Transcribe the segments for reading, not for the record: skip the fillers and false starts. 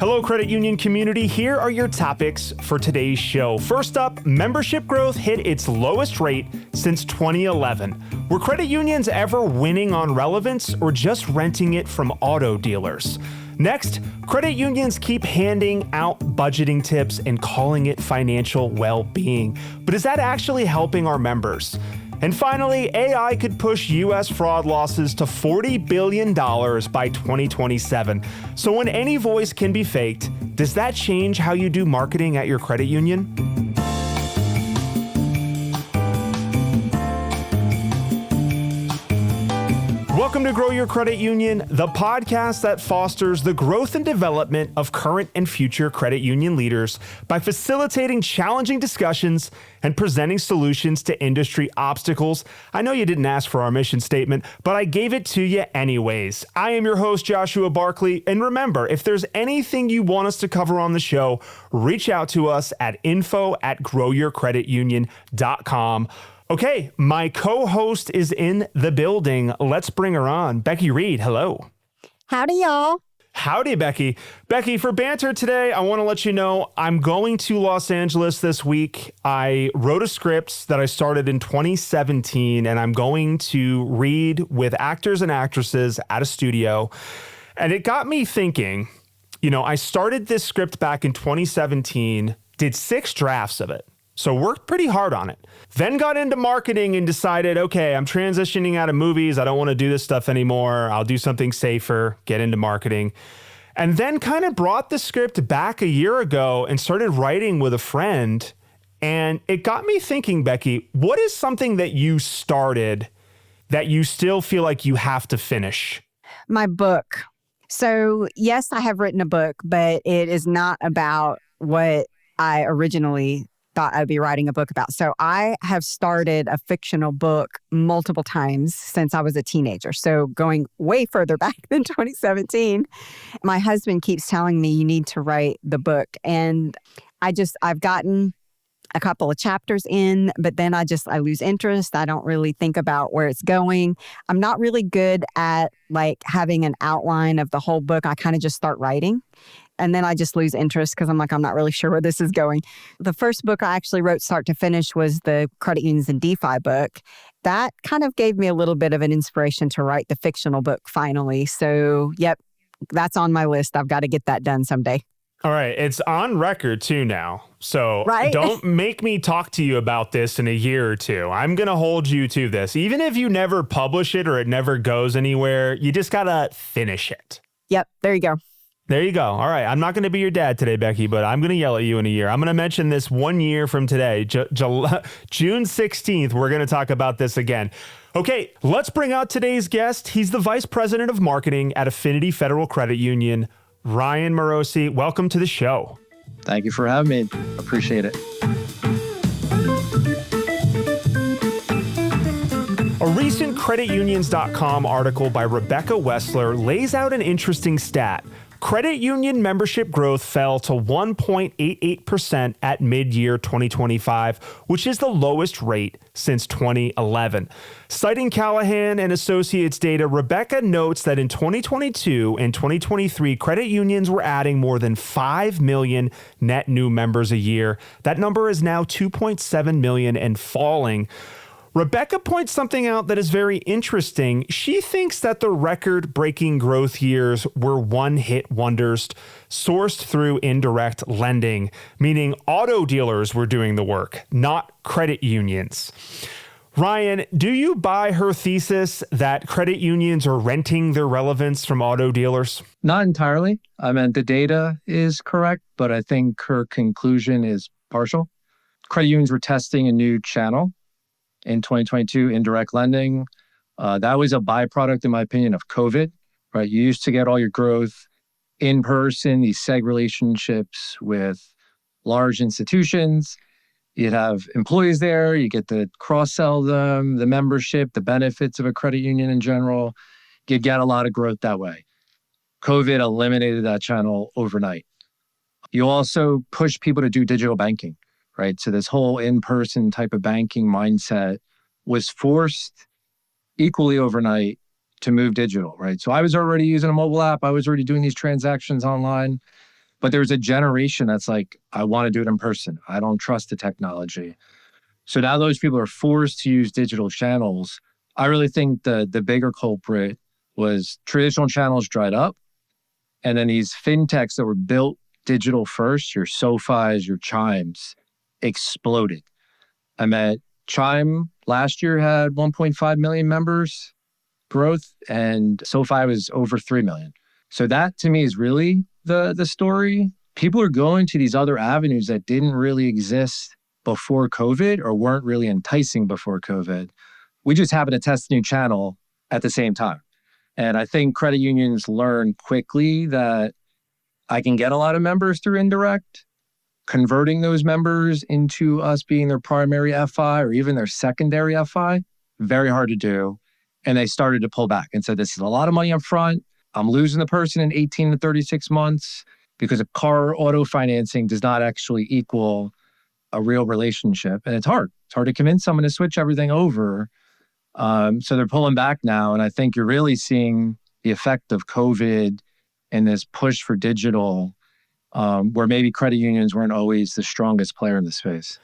Hello, credit union community. Here are your topics for today's show. First up, membership growth hit its lowest rate since 2011. Were credit unions ever winning on relevance or just renting it from auto dealers? Next, credit unions keep handing out budgeting tips and calling it financial well-being. But is that actually helping our members? And finally, AI could push U.S. fraud losses to $40 billion by 2027. So when any voice can be faked, does that change how you do marketing at your credit union? Welcome to Grow Your Credit Union, the podcast that fosters the growth and development of current and future credit union leaders by facilitating challenging discussions and presenting solutions to industry obstacles. I know you didn't ask for our mission statement, but I gave it to you anyways. I am your host, Joshua Barclay, and remember, if there's anything you want us to cover on the show, reach out to us at info@growyourcreditunion.com. Okay, my co-host is in the building. Let's bring her on. Becky Reed, hello. Howdy, y'all. Howdy, Becky. Becky, for banter today, I want to let you know I'm going to Los Angeles this week. I wrote a script that I started in 2017, and I'm going to read with actors and actresses at a studio. And it got me thinking, I started this script back in 2017, did 6 drafts of it. So worked pretty hard on it. Then got into marketing and decided, okay, I'm transitioning out of movies. I don't want to do this stuff anymore. I'll do something safer, get into marketing. And then kind of brought the script back a year ago and started writing with a friend. And it got me thinking, Becky, what is something that you started that you still feel like you have to finish? My book. So yes, I have written a book, but it is not about what I originally thought I'd be writing a book about. So I have started a fictional book multiple times since I was a teenager. So going way further back than 2017, my husband keeps telling me you need to write the book. And I've gotten a couple of chapters in, but then I lose interest. I don't really think about where it's going. I'm not really good at having an outline of the whole book. I kind of just start writing. And then I just lose interest because I'm not really sure where this is going. The first book I actually wrote start to finish was the Credit Unions and DeFi book. That kind of gave me a little bit of an inspiration to write the fictional book finally. So, yep, that's on my list. I've got to get that done someday. All right. It's on record too now. So right? Don't make me talk to you about this in a year or two. I'm going to hold you to this. Even if you never publish it or it never goes anywhere, you just got to finish it. Yep. There you go. There you go. All right. I'm not going to be your dad today, Becky, but I'm going to yell at you in a year. I'm going to mention this 1 year from today, June 16th. We're going to talk about this again. Okay, let's bring out today's guest. He's the Vice President of Marketing at Affinity Federal Credit Union, Ryan Marosy. Welcome to the show. Thank you for having me. Appreciate it. A recent creditunions.com article by Rebecca Wessler lays out an interesting stat. Credit union membership growth fell to 1.88% at mid-year 2025, which is the lowest rate since 2011. Citing Callahan and Associates data, Rebecca notes that in 2022 and 2023, credit unions were adding more than 5 million net new members a year. That number is now 2.7 million and falling. Rebecca points something out that is very interesting. She thinks that the record-breaking growth years were one-hit wonders sourced through indirect lending, meaning auto dealers were doing the work, not credit unions. Ryan, do you buy her thesis that credit unions are renting their relevance from auto dealers? Not entirely. The data is correct, but I think her conclusion is partial. Credit unions were testing a new channel in 2022, indirect lending. That was a byproduct, in my opinion, of COVID, right? You used to get all your growth in person, these seg relationships with large institutions. You'd have employees there. You get to cross-sell them, the membership, the benefits of a credit union in general. You'd get a lot of growth that way. COVID eliminated that channel overnight. You also push people to do digital banking, right? So this whole in-person type of banking mindset was forced equally overnight to move digital, right? So I was already using a mobile app. I was already doing these transactions online. But there's a generation that's like, I want to do it in person. I don't trust the technology. So now those people are forced to use digital channels. I really think the bigger culprit was traditional channels dried up. And then these fintechs that were built digital first, your SoFis, your Chimes, exploded. I met Chime last year had 1.5 million members growth, and SoFi was over 3 million. So that to me is really the story. People are going to these other avenues that didn't really exist before COVID or weren't really enticing before COVID. We just happen to test a new channel at the same time. And I think credit unions learn quickly that I can get a lot of members through indirect. Converting those members into us being their primary FI or even their secondary FI, very hard to do. And they started to pull back and said, this is a lot of money up front. I'm losing the person in 18 to 36 months because a car auto financing does not actually equal a real relationship. And it's hard. It's hard to convince someone to switch everything over. So they're pulling back now. And I think you're really seeing the effect of COVID and this push for digital, where maybe credit unions weren't always the strongest player in the space.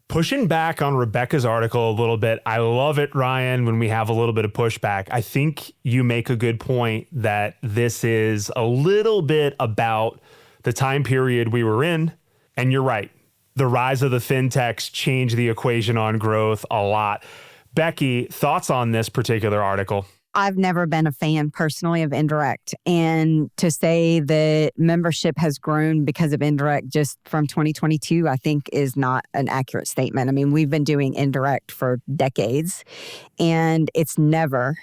Pushing back on Rebecca's article a little bit, I love it, Ryan, when we have a little bit of pushback. I think you make a good point that this is a little bit about the time period we were in. And you're right. The rise of the fintechs changed the equation on growth a lot. Becky, thoughts on this particular article? I've never been a fan personally of indirect. And to say that membership has grown because of indirect just from 2022, I think is not an accurate statement. I mean, we've been doing indirect for decades, and it's never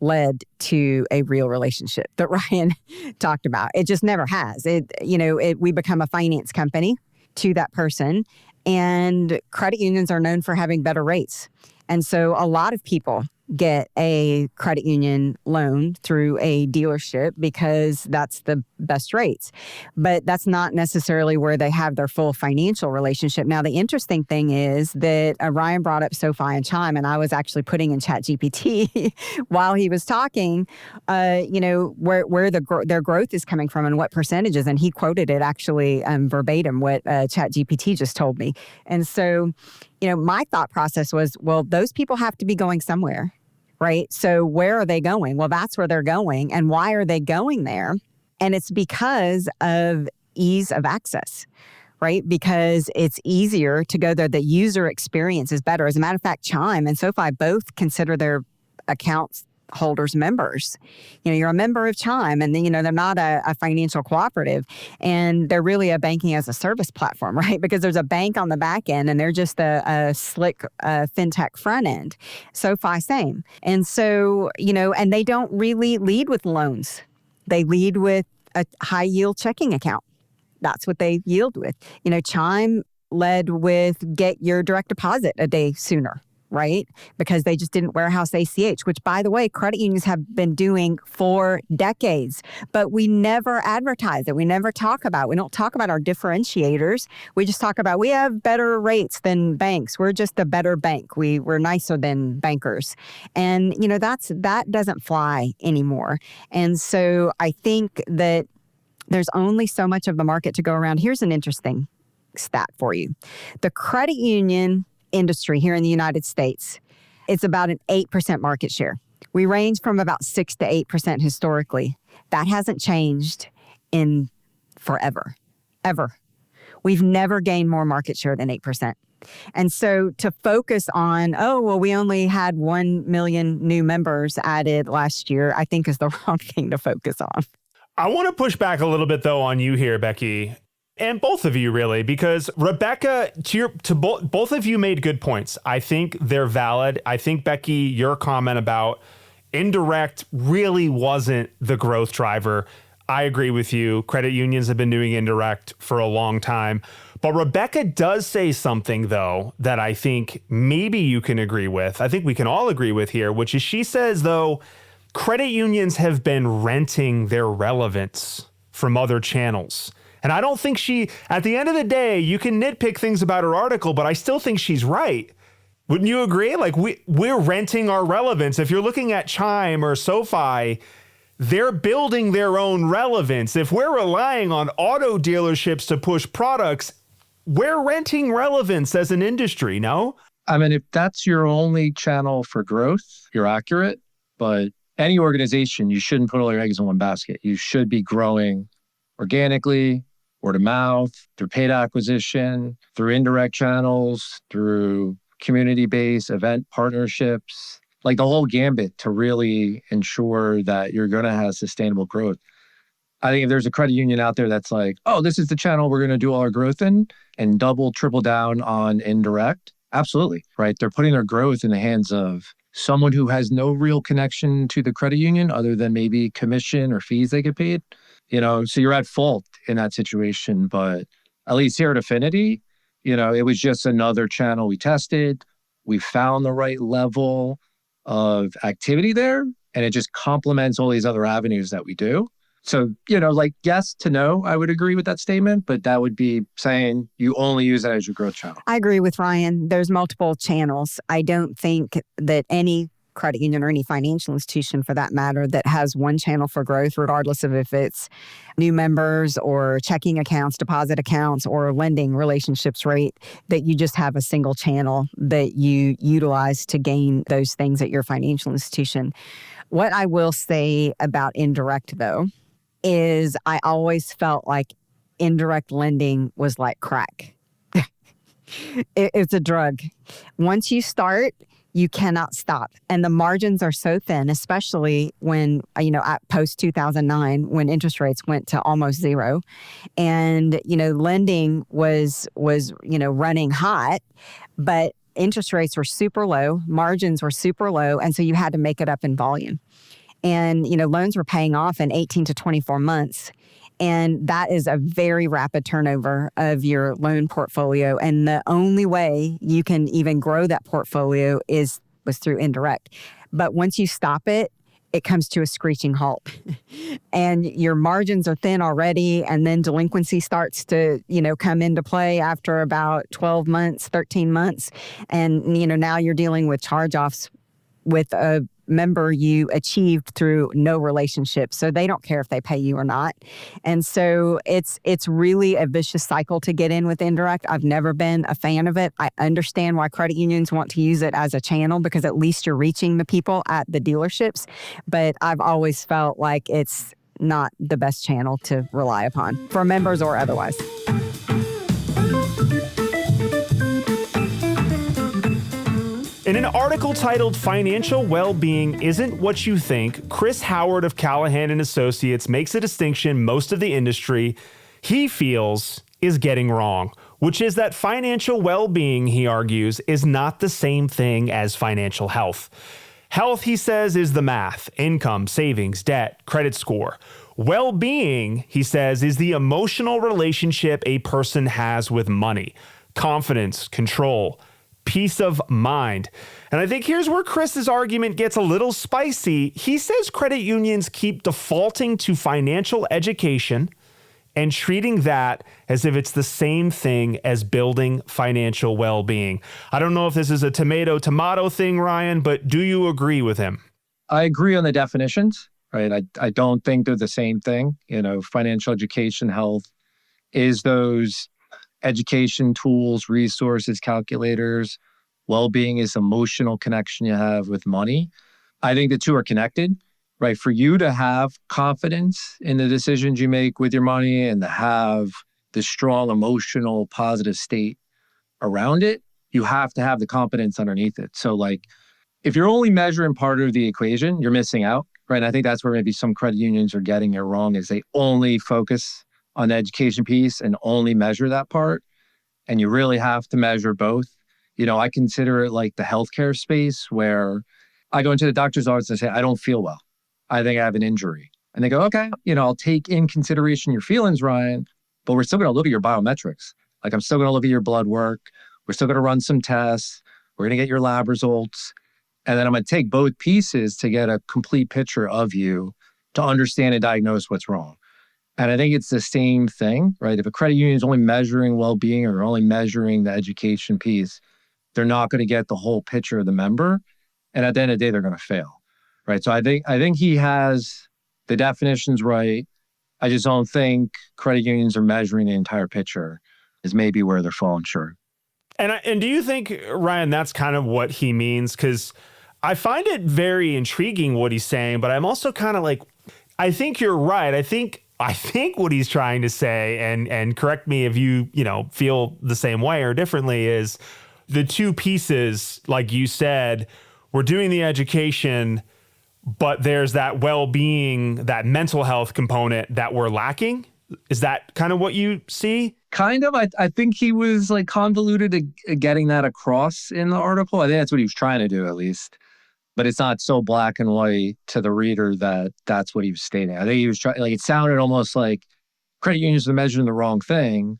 led to a real relationship that Ryan talked about. It just never has. We become a finance company to that person, and credit unions are known for having better rates. And so a lot of people get a credit union loan through a dealership because that's the best rates. But that's not necessarily where they have their full financial relationship. Now, the interesting thing is that Ryan brought up SoFi and Chime, and I was actually putting in ChatGPT while he was talking, where their growth is coming from and what percentages. And he quoted it actually verbatim what ChatGPT just told me. And so, my thought process was, well, those people have to be going somewhere, right? So where are they going? Well, that's where they're going. And why are they going there? And it's because of ease of access, right? Because it's easier to go there. The user experience is better. As a matter of fact, Chime and SoFi both consider their accounts holders members. You're a member of Chime, and then, they're not a financial cooperative, and they're really a banking as a service platform, right? Because there's a bank on the back end, and they're just a slick fintech front end. SoFi, same. And so, and they don't really lead with loans. They lead with a high yield checking account. That's what they yield with. Chime led with get your direct deposit a day sooner, right? Because they just didn't warehouse ACH, which, by the way, credit unions have been doing for decades, but we never advertise it. We never talk about it. We don't talk about our differentiators. We just talk about we have better rates than banks. We're just a better bank. We're nicer than bankers. And, that doesn't fly anymore. And so I think that there's only so much of the market to go around. Here's an interesting stat for you. The credit union industry here in the United States, it's about an 8% market share. We range from about 6 to 8% historically. That hasn't changed in forever, ever. We've never gained more market share than 8%. And so to focus on, we only had 1 million new members added last year, I think is the wrong thing to focus on. I want to push back a little bit, though, on you here, Becky. And both of you, really, because Rebecca, both of you made good points. I think they're valid. I think, Becky, your comment about indirect really wasn't the growth driver. I agree with you. Credit unions have been doing indirect for a long time. But Rebecca does say something, though, that I think maybe you can agree with. I think we can all agree with here, which is she says, though, credit unions have been renting their relevance from other channels. And I don't think at the end of the day, you can nitpick things about her article, but I still think she's right. Wouldn't you agree? Like we're renting our relevance. If you're looking at Chime or SoFi, they're building their own relevance. If we're relying on auto dealerships to push products, we're renting relevance as an industry, no? I mean, if that's your only channel for growth, you're accurate. But any organization, you shouldn't put all your eggs in one basket. You should be growing organically, word of mouth, through paid acquisition, through indirect channels, through community-based event partnerships, like the whole gambit to really ensure that you're going to have sustainable growth. I think if there's a credit union out there that's like, oh, this is the channel we're going to do all our growth in and double, triple down on indirect, absolutely, right? They're putting their growth in the hands of someone who has no real connection to the credit union other than maybe commission or fees they get paid. So you're at fault in that situation. But at least here at Affinity, it was just another channel we tested. We found the right level of activity there, and it just complements all these other avenues that we do. So, yes to no, I would agree with that statement, but that would be saying you only use that as your growth channel. I agree with Ryan. There's multiple channels. I don't think that any credit union or any financial institution for that matter that has one channel for growth, regardless of if it's new members or checking accounts, deposit accounts, or lending relationships rate, that you just have a single channel that you utilize to gain those things at your financial institution. What I will say about indirect, though, is I always felt like indirect lending was like crack. It's a drug. Once you start, you cannot stop. And the margins are so thin, especially when, at post 2009, when interest rates went to almost zero. And, lending was running hot, but interest rates were super low, margins were super low. And so you had to make it up in volume. And, loans were paying off in 18 to 24 months. And that is a very rapid turnover of your loan portfolio. And the only way you can even grow that portfolio was through indirect. But once you stop it, it comes to a screeching halt. And your margins are thin already. And then delinquency starts to, come into play after about 12 months, 13 months. And, now you're dealing with charge-offs with a member you achieved through no relationship. So they don't care if they pay you or not. And so it's really a vicious cycle to get in with indirect. I've never been a fan of it. I understand why credit unions want to use it as a channel because at least you're reaching the people at the dealerships. But I've always felt like it's not the best channel to rely upon for members or otherwise. In an article titled Financial Wellbeing Isn't What You Think, Chris Howard of Callahan & Associates makes a distinction most of the industry he feels is getting wrong, which is that financial well-being, he argues, is not the same thing as financial health. Health, he says, is the math, income, savings, debt, credit score. Well-being, he says, is the emotional relationship a person has with money, confidence, control, peace of mind. And I think here's where Chris's argument gets a little spicy. He says credit unions keep defaulting to financial education and treating that as if it's the same thing as building financial well-being. I don't know if this is a tomato thing, Ryan, but do you agree with him? I agree on the definitions, right? I don't think they're the same thing. Financial education, health is those education tools, resources, calculators. Well-being is emotional connection you have with money. I think the two are connected, right? For you to have confidence in the decisions you make with your money and to have the strong emotional positive state around it, you have to have the competence underneath it. So if you're only measuring part of the equation, you're missing out, right? And I think that's where maybe some credit unions are getting it wrong is they only focus on the education piece and only measure that part. And you really have to measure both. I consider it like the healthcare space where I go into the doctor's office and say, I don't feel well. I think I have an injury. And they go, okay, I'll take in consideration your feelings, Ryan, but we're still going to look at your biometrics. I'm still going to look at your blood work. We're still going to run some tests. We're going to get your lab results. And then I'm going to take both pieces to get a complete picture of you to understand and diagnose what's wrong. And I think it's the same thing, right? If a credit union is only measuring well-being or only measuring the education piece, they're not going to get the whole picture of the member. And at the end of the day, they're going to fail, right? So I think he has The definition's right. I just don't think credit unions are measuring the entire picture is maybe where they're falling short. And do you think, Ryan, that's kind of what he means? Because I find it very intriguing what he's saying, but I'm also kind of like, I think you're right. I think what he's trying to say, and correct me if you feel the same way or differently, is the two pieces, like you said, we're doing the education, but there's that well-being, that mental health component that we're lacking. Is that kind of what you see? Kind of. I think he was like convoluted at getting that across in the article. I think that's what he was trying to do, at least. But it's not so black and white to the reader that that's what he was stating. I think he was trying, like, it sounded almost like credit unions are measuring the wrong thing.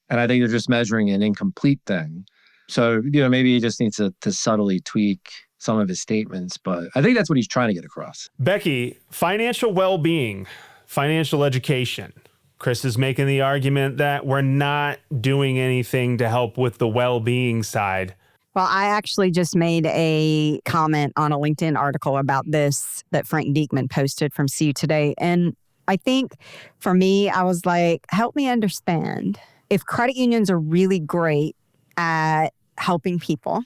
And I think they're just measuring an incomplete thing. So, maybe he just needs to subtly tweak some of his statements. But I think that's what he's trying to get across. Becky, financial well-being, financial education. Chris is making the argument that we're not doing anything to help with the well-being side. Well, I actually just made a comment on a LinkedIn article about this that Frank Diekman posted from CU Today. And I think for me, I was like, help me understand. If credit unions are really great at helping people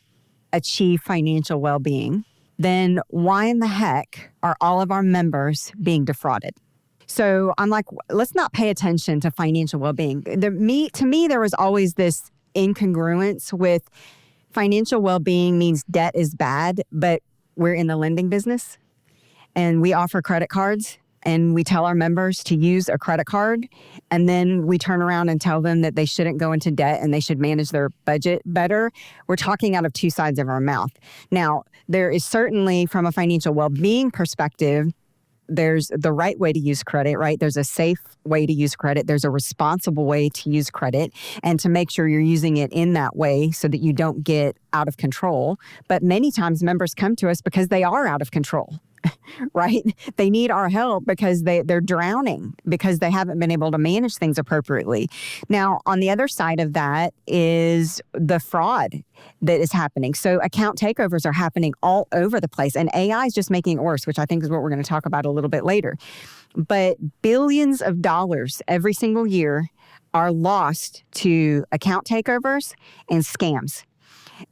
achieve financial well-being, then why in the heck are all of our members being defrauded? So I'm like, let's not pay attention to financial well-being. To me, there was always this incongruence with financial well-being means debt is bad, but we're in the lending business and we offer credit cards and we tell our members to use a credit card. And then we turn around and tell them that they shouldn't go into debt and they should manage their budget better. We're talking out of two sides of our mouth. Now, there is certainly, from a financial well-being perspective, there's the right way to use credit, right? There's a safe way to use credit. There's a responsible way to use credit, and to make sure you're using it in that way so that you don't get out of control. But many times members come to us because they are out of control, right? They need our help because they're drowning because they haven't been able to manage things appropriately. Now, on the other side of that is the fraud that is happening. So account takeovers are happening all over the place, and AI is just making it worse, which I think is what we're going to talk about a little bit later. But billions of dollars every single year are lost to account takeovers and scams.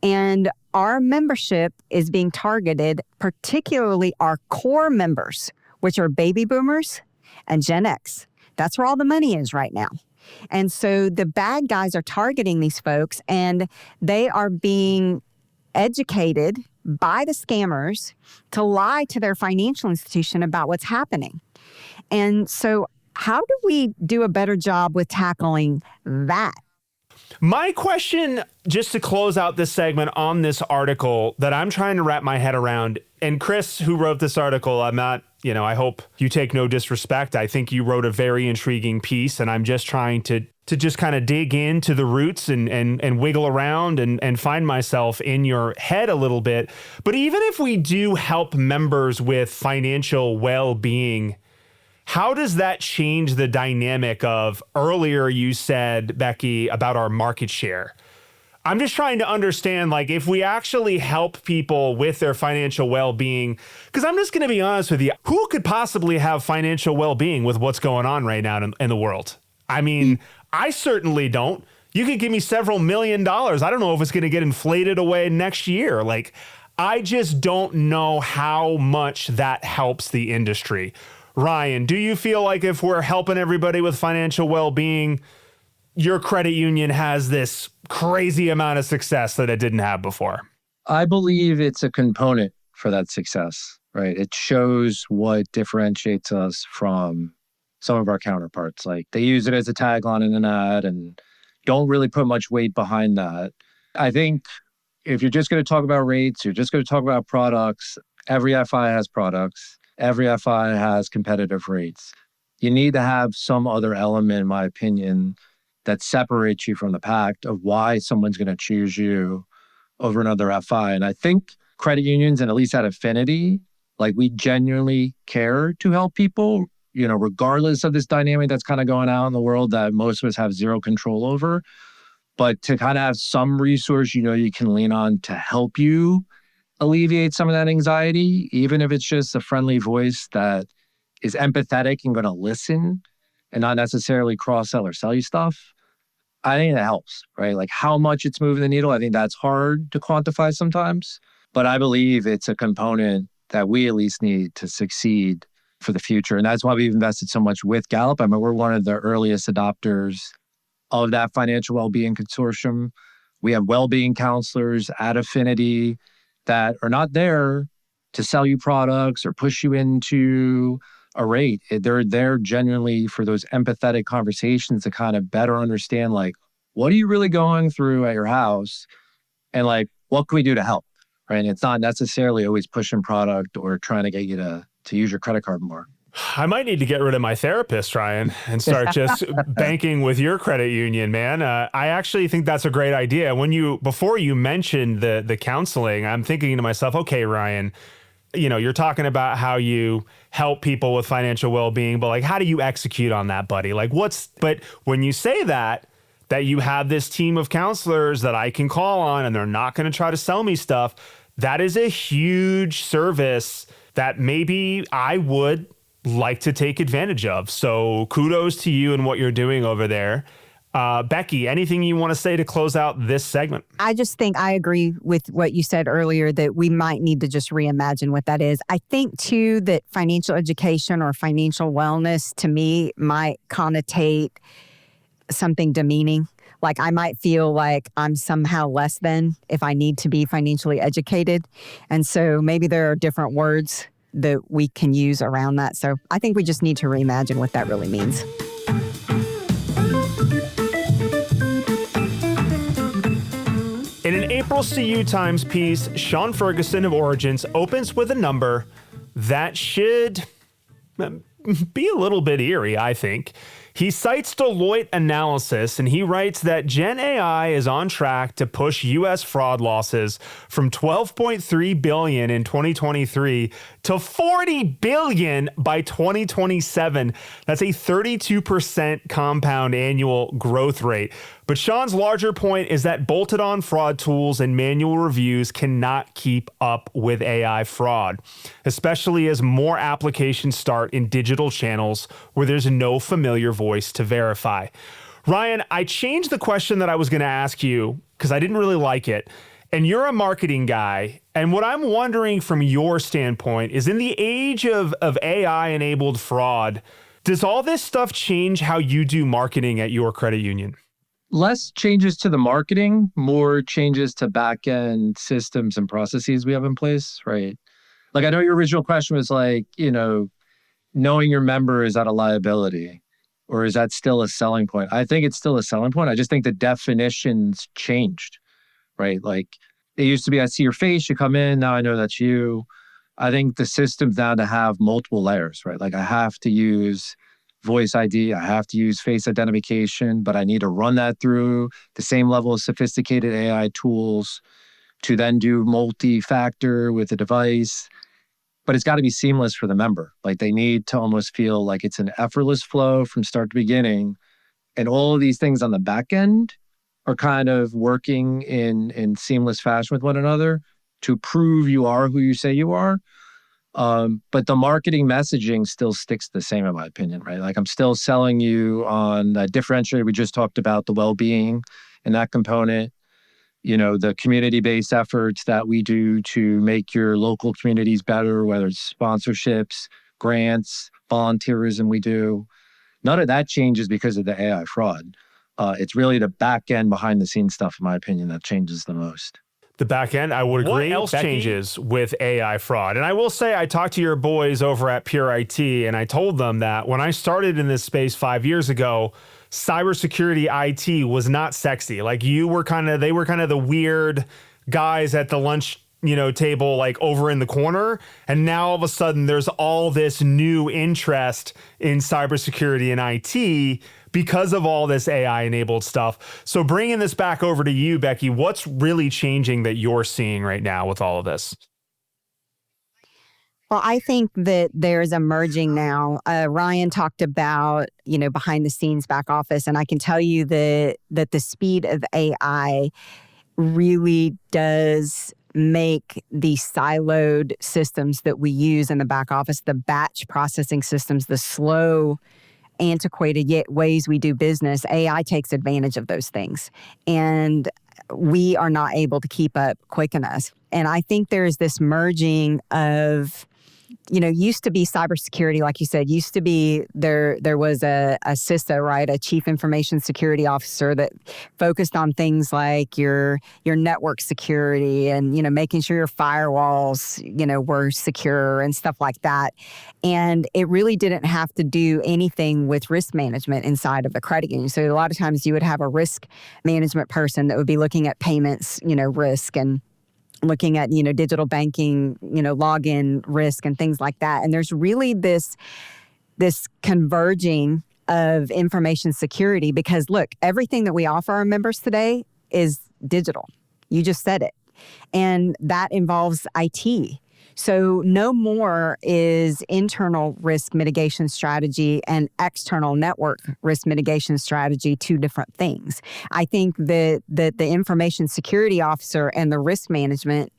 And our membership is being targeted, particularly our core members, which are baby boomers and Gen X. That's where all the money is right now. And so the bad guys are targeting these folks, and they are being educated by the scammers to lie to their financial institution about what's happening. And so how do we do a better job with tackling that? My question, just to close out this segment on this article that I'm trying to wrap my head around, and Chris, who wrote this article, I'm not, I hope you take no disrespect. I think you wrote a very intriguing piece, and I'm just trying to just kind of dig into the roots and wiggle around and find myself in your head a little bit. But even if we do help members with financial well-being, how does that change the dynamic of, earlier you said, Becky, about our market share? I'm just trying to understand, like, if we actually help people with their financial well-being, because I'm just going to be honest with you, who could possibly have financial well-being with what's going on right now in the world? I mean, I certainly don't. You could give me several $1 million. I don't know if it's going to get inflated away next year. Like, I just don't know how much that helps the industry. Ryan, do you feel like if we're helping everybody with financial well-being, your credit union has this crazy amount of success that it didn't have before? I believe it's a component for that success, right? It shows what differentiates us from some of our counterparts. Like, they use it as a tagline in an ad and don't really put much weight behind that. I think if you're just going to talk about rates, you're just going to talk about products, every FI has products. Every FI has competitive rates. You need to have some other element, in my opinion, that separates you from the pack of why someone's going to choose you over another FI. And I think credit unions, and at least at Affinity, like, we genuinely care to help people, regardless of this dynamic that's kind of going on in the world that most of us have zero control over. But to kind of have some resource, you can lean on to help you alleviate some of that anxiety, even if it's just a friendly voice that is empathetic and going to listen and not necessarily cross-sell or sell you stuff, I think that helps, right? Like how much it's moving the needle, I think that's hard to quantify sometimes. But I believe it's a component that we at least need to succeed for the future. And that's why we've invested so much with Gallup. I mean, we're one of the earliest adopters of that financial well-being consortium. We have well-being counselors at Affinity that are not there to sell you products or push you into a rate. They're there genuinely for those empathetic conversations to kind of better understand, like, what are you really going through at your house? And like, what can we do to help? Right. And it's not necessarily always pushing product or trying to get you to use your credit card more. I might need to get rid of my therapist, Ryan, and start just banking with your credit union, man. I actually think that's a great idea. Before you mentioned the counseling, I'm thinking to myself, okay, Ryan, you're talking about how you help people with financial well-being, but like, how do you execute on that, buddy? Like but when you say that you have this team of counselors that I can call on and they're not going to try to sell me stuff, that is a huge service that maybe I would like to take advantage of. So kudos to you and what you're doing over there. Becky, anything you want to say to close out this segment? I just think I agree with what you said earlier, that we might need to just reimagine what that is. I think too that financial education or financial wellness to me might connotate something demeaning. Like I might feel like I'm somehow less than if I need to be financially educated. And so maybe there are different words that we can use around that. So I think we just need to reimagine what that really means. In an April CU Times piece, Sean Ferguson of Origins opens with a number that should be a little bit eerie, I think. He cites Deloitte analysis, and he writes that Gen AI is on track to push U.S. fraud losses from $12.3 billion in 2023 to $40 billion by 2027. That's a 32% compound annual growth rate. But Sean's larger point is that bolted-on fraud tools and manual reviews cannot keep up with AI fraud, especially as more applications start in digital channels where there's no familiar voice to verify. Ryan, I changed the question that I was going to ask you because I didn't really like it. And you're a marketing guy. And what I'm wondering from your standpoint is, in the age of AI-enabled fraud, does all this stuff change how you do marketing at your credit union? Less changes to the marketing, more changes to back-end systems and processes we have in place, right? Like, I know your original question was like, knowing your member, is that a liability? Or is that still a selling point? I think it's still a selling point. I just think the definitions changed, right? Like, it used to be, I see your face, you come in, now I know that's you. I think the system's now to have multiple layers, right? Like, I have to use voice ID, I have to use face identification, but I need to run that through the same level of sophisticated AI tools to then do multi-factor with the device. But it's got to be seamless for the member. Like, they need to almost feel like it's an effortless flow from start to beginning. And all of these things on the back end are kind of working in seamless fashion with one another to prove you are who you say you are. But the marketing messaging still sticks the same, in my opinion, right? Like, I'm still selling you on that differentiator. We just talked about the well-being and that component, the community-based efforts that we do to make your local communities better, whether it's sponsorships, grants, volunteerism we do. None of that changes because of the AI fraud. It's really the back end, behind the scenes stuff, in my opinion, that changes the most. The back end, I would agree. What else changes with AI fraud? And I will say, I talked to your boys over at Pure IT, and I told them that when I started in this space 5 years ago, cybersecurity IT was not sexy. Like, they were kind of the weird guys at the lunch table, like over in the corner. And now all of a sudden there's all this new interest in cybersecurity and IT because of all this AI enabled stuff. So bringing this back over to you, Becky, what's really changing that you're seeing right now with all of this? Well, I think that there's emerging now. Ryan talked about, behind the scenes back office, and I can tell you that the speed of AI really does make the siloed systems that we use in the back office, the batch processing systems, the slow, antiquated yet ways we do business, AI takes advantage of those things. And we are not able to keep up quick enough. And I think there is this merging of, used to be cybersecurity, like you said, used to be there was a CISO, right? A chief information security officer that focused on things like your network security and, making sure your firewalls, were secure and stuff like that. And it really didn't have to do anything with risk management inside of the credit union. So a lot of times you would have a risk management person that would be looking at payments, risk and looking at, digital banking, login risk and things like that. And there's really this converging of information security because, look, everything that we offer our members today is digital. You just said it. And that involves IT. So no more is internal risk mitigation strategy and external network risk mitigation strategy two different things. I think that the information security officer and the risk management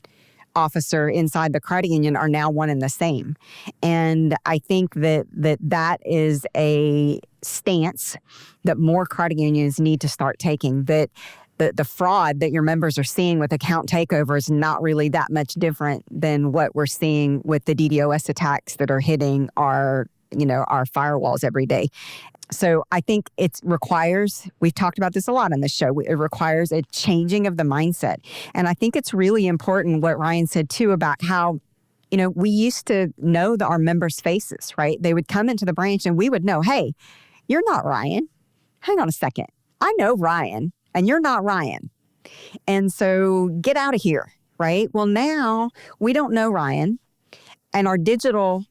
officer inside the credit union are now one and the same. And I think that is a stance that more credit unions need to start taking, that the fraud that your members are seeing with account takeover is not really that much different than what we're seeing with the DDoS attacks that are hitting our firewalls every day. So I think it requires, we've talked about this a lot on this show, it requires a changing of the mindset. And I think it's really important what Ryan said too about how, we used to know our members' faces, right? They would come into the branch and we would know, hey, you're not Ryan. Hang on a second. I know Ryan. And you're not Ryan. And so get out of here, right? Well, now we don't know Ryan. And our digital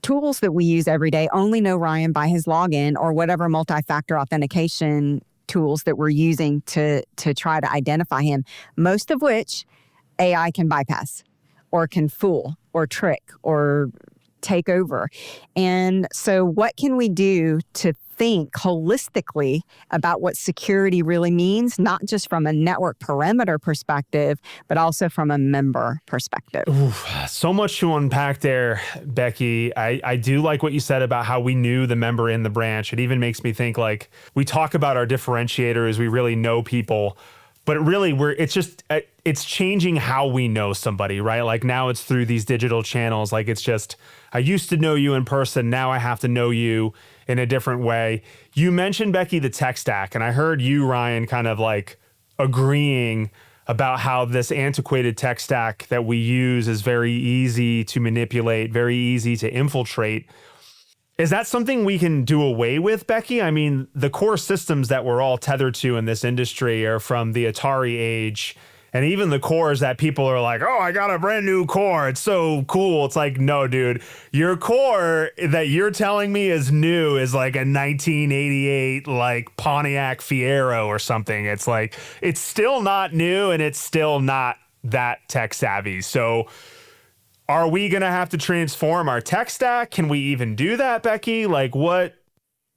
tools that we use every day only know Ryan by his login or whatever multi-factor authentication tools that we're using to try to identify him, most of which AI can bypass or can fool or trick or take over. And so what can we do to think holistically about what security really means, not just from a network perimeter perspective, but also from a member perspective? Oof, so much to unpack there, Becky. I do like what you said about how we knew the member in the branch. It even makes me think like we talk about our differentiators, we really know people, but really it's changing how we know somebody, right? Like now it's through these digital channels. Like it's just, I used to know you in person. Now I have to know you in a different way. You mentioned, Becky, the tech stack, and I heard you, Ryan, kind of like agreeing about how this antiquated tech stack that we use is very easy to manipulate, very easy to infiltrate. Is that something we can do away with, Becky? I mean, the core systems that we're all tethered to in this industry are from the Atari age. And even the cores that people are like, oh, I got a brand new core. It's so cool. It's like, no, dude, your core that you're telling me is new is like a 1988 like Pontiac Fiero or something. It's like, it's still not new and it's still not that tech savvy. So are we going to have to transform our tech stack? Can we even do that, Becky? Like what?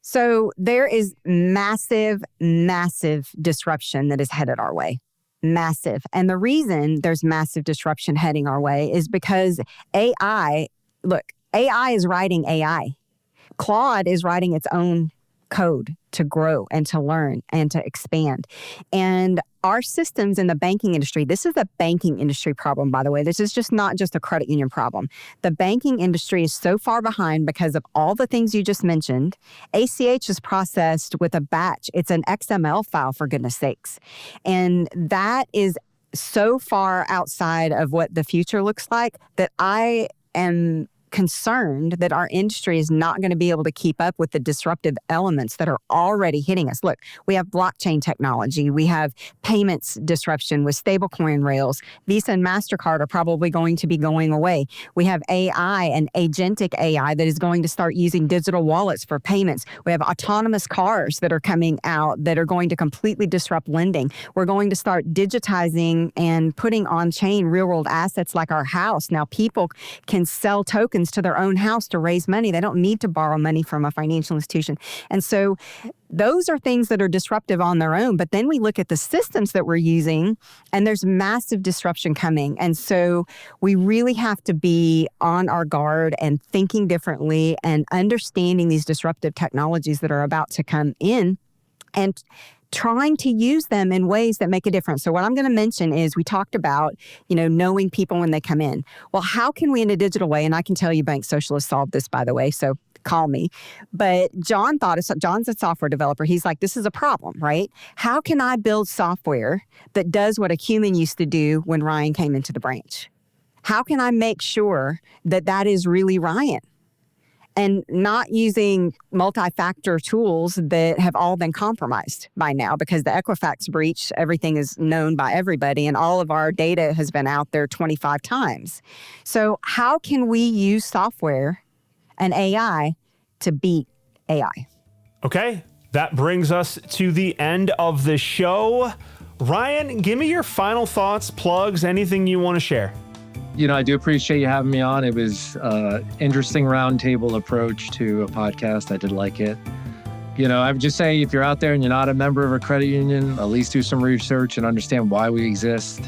So there is massive, massive disruption that is headed our way. Massive. And the reason there's massive disruption heading our way is because AI is writing AI. Claude is writing its own code to grow and to learn and to expand. And our systems in the banking industry, this is a banking industry problem, by the way. This is just not just a credit union problem. The banking industry is so far behind because of all the things you just mentioned. ACH is processed with a batch. It's an XML file, for goodness sakes. And that is so far outside of what the future looks like that I am concerned that our industry is not going to be able to keep up with the disruptive elements that are already hitting us. Look, we have blockchain technology. We have payments disruption with stablecoin rails. Visa and MasterCard are probably going to be going away. We have AI and agentic AI that is going to start using digital wallets for payments. We have autonomous cars that are coming out that are going to completely disrupt lending. We're going to start digitizing and putting on chain real world assets like our house. Now people can sell tokens tokens to their own house to raise money. They don't need to borrow money from a financial institution. And so those are things that are disruptive on their own. But then we look at the systems that we're using, and there's massive disruption coming. And so we really have to be on our guard and thinking differently and understanding these disruptive technologies that are about to come in and trying to use them in ways that make a difference. So what I'm going to mention is we talked about, knowing people when they come in. Well, how can we in a digital way, and I can tell you Bank Socialist solved this, by the way, so call me. But John's a software developer. He's like, this is a problem, right? How can I build software that does what a human used to do when Ryan came into the branch? How can I make sure that that is really Ryan? And not using multi-factor tools that have all been compromised by now, because the Equifax breach, everything is known by everybody, and all of our data has been out there 25 times. So how can we use software and AI to beat AI? Okay, that brings us to the end of the show. Ryan, give me your final thoughts, plugs, anything you want to share. I do appreciate you having me on. It was an interesting roundtable approach to a podcast. I did like it. I would just say, if you're out there and you're not a member of a credit union, at least do some research and understand why we exist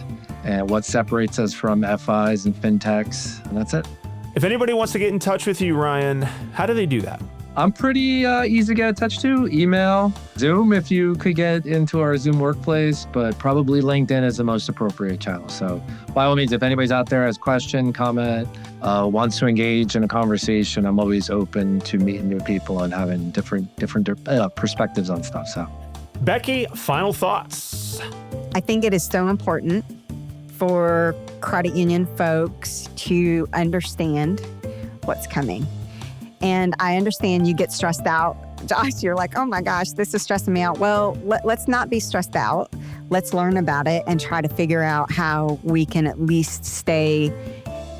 and what separates us from FIs and fintechs. And that's it. If anybody wants to get in touch with you, Ryan, how do they do that? I'm pretty easy to get in touch to. Email, Zoom if you could get into our Zoom workplace, but probably LinkedIn is the most appropriate channel. So by all means, if anybody's out there has a question, comment, wants to engage in a conversation, I'm always open to meeting new people and having different perspectives on stuff. So, Becky, final thoughts. I think it is so important for credit union folks to understand what's coming. And I understand you get stressed out. Josh, you're like, oh my gosh, this is stressing me out. Well, let's not be stressed out. Let's learn about it and try to figure out how we can at least stay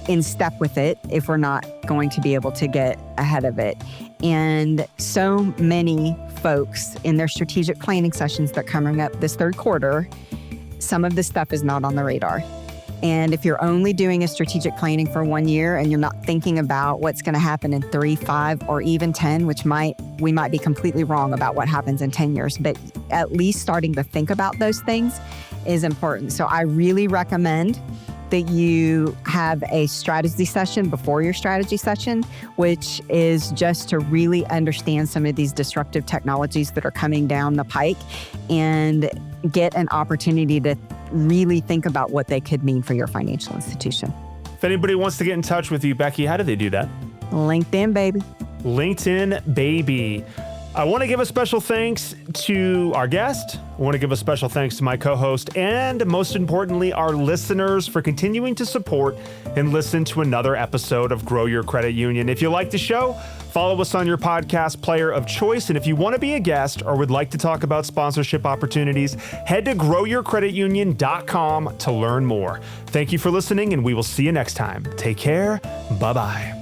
in step with it if we're not going to be able to get ahead of it. And so many folks in their strategic planning sessions that are coming up this third quarter, some of this stuff is not on the radar. And if you're only doing a strategic planning for 1 year and you're not thinking about what's going to happen in 3, 5, or even 10, we might be completely wrong about what happens in 10 years, but at least starting to think about those things is important. So I really recommend that you have a strategy session before your strategy session, which is just to really understand some of these disruptive technologies that are coming down the pike and get an opportunity to really think about what they could mean for your financial institution. If anybody wants to get in touch with you, Becky, how do they do that? LinkedIn, baby. LinkedIn, baby. I want to give a special thanks to our guest. I want to give a special thanks to my co-host and, most importantly, our listeners for continuing to support and listen to another episode of Grow Your Credit Union. If you like the show, follow us on your podcast player of choice. And if you want to be a guest or would like to talk about sponsorship opportunities, head to growyourcreditunion.com to learn more. Thank you for listening, and we will see you next time. Take care. Bye-bye.